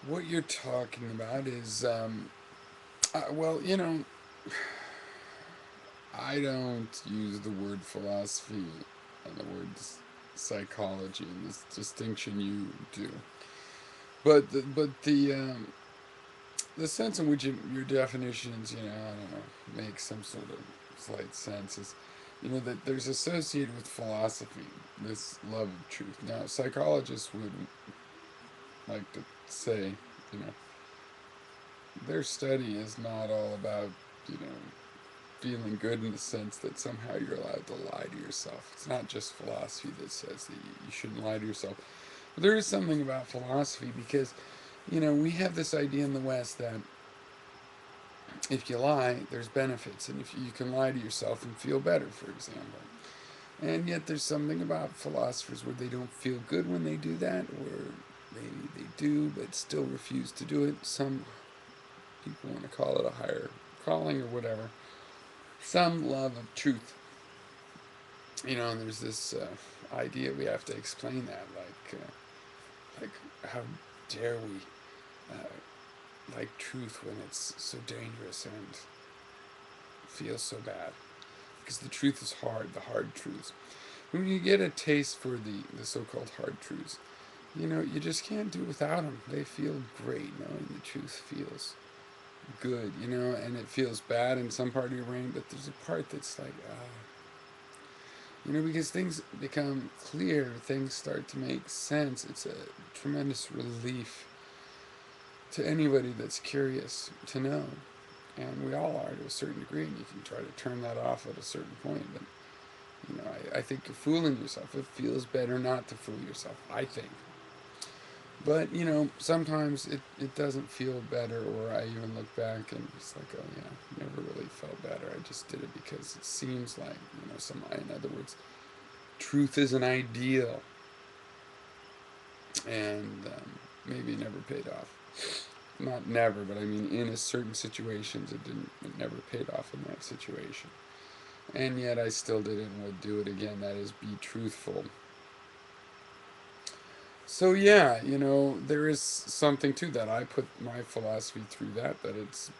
What you're talking about is, well, I don't use the word philosophy and the word psychology in this distinction you do. But the sense in which your definitions, I don't know, make some sort of slight sense is, that there's associated with philosophy this love of truth. Now, psychologists would like to say, you know, their study is not all about, you know, feeling good in the sense that somehow you're allowed to lie to yourself. It's not just philosophy that says that you shouldn't lie to yourself. But there is something about philosophy because, we have this idea in the West that if you lie, there's benefits, and if you can lie to yourself and feel better, for example. And yet, there's something about philosophers where they don't feel good when they do that, or maybe they do but still refuse to do it. Some people want to call it a higher calling or whatever. Some love of truth, and there's this idea we have to explain that, like how dare we like truth when it's so dangerous and feels so bad because the truth is hard, the hard truths. When you get a taste for the so-called hard truths, you just can't do without them. They feel great knowing the truth feels good, and it feels bad in some part of your brain, but there's a part that's like, because things become clear, things start to make sense. It's a tremendous relief to anybody that's curious to know. And we all are to a certain degree, and you can try to turn that off at a certain point. But, I think you're fooling yourself. It feels better not to fool yourself, I think. But, sometimes it doesn't feel better, or I even look back and it's like, oh, yeah, never really felt better. I just did it because it seems like, in other words, truth is an ideal, and maybe never paid off. Not never, but I mean, in a certain situations, it never paid off in that situation. And yet I still did it and would do it again. That is, be truthful. So yeah, there is something to that. I put my philosophy through that it's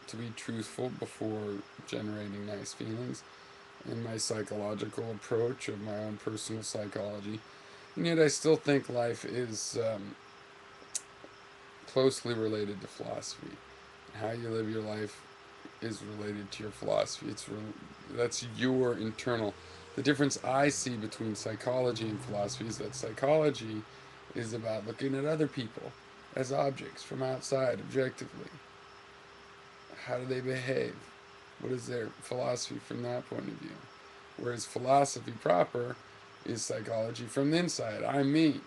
to be truthful before generating nice feelings, in my psychological approach of my own personal psychology. And yet I still think life is closely related to philosophy. How you live your life is related to your philosophy. That's your internal. The difference I see between psychology and philosophy is that psychology is about looking at other people as objects from outside, objectively. How do they behave? What is their philosophy from that point of view? Whereas philosophy proper is psychology from the inside. I'm me.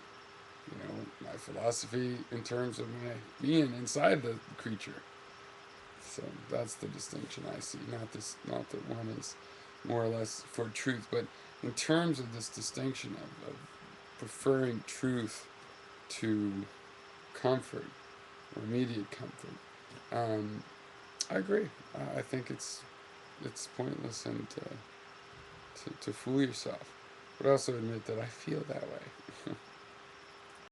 My philosophy in terms of my being inside the creature. So that's the distinction I see. Not that one is more or less for truth, but in terms of this distinction of preferring truth to comfort or immediate comfort, um, I agree. I think it's pointless and to fool yourself, but also admit that I feel that way.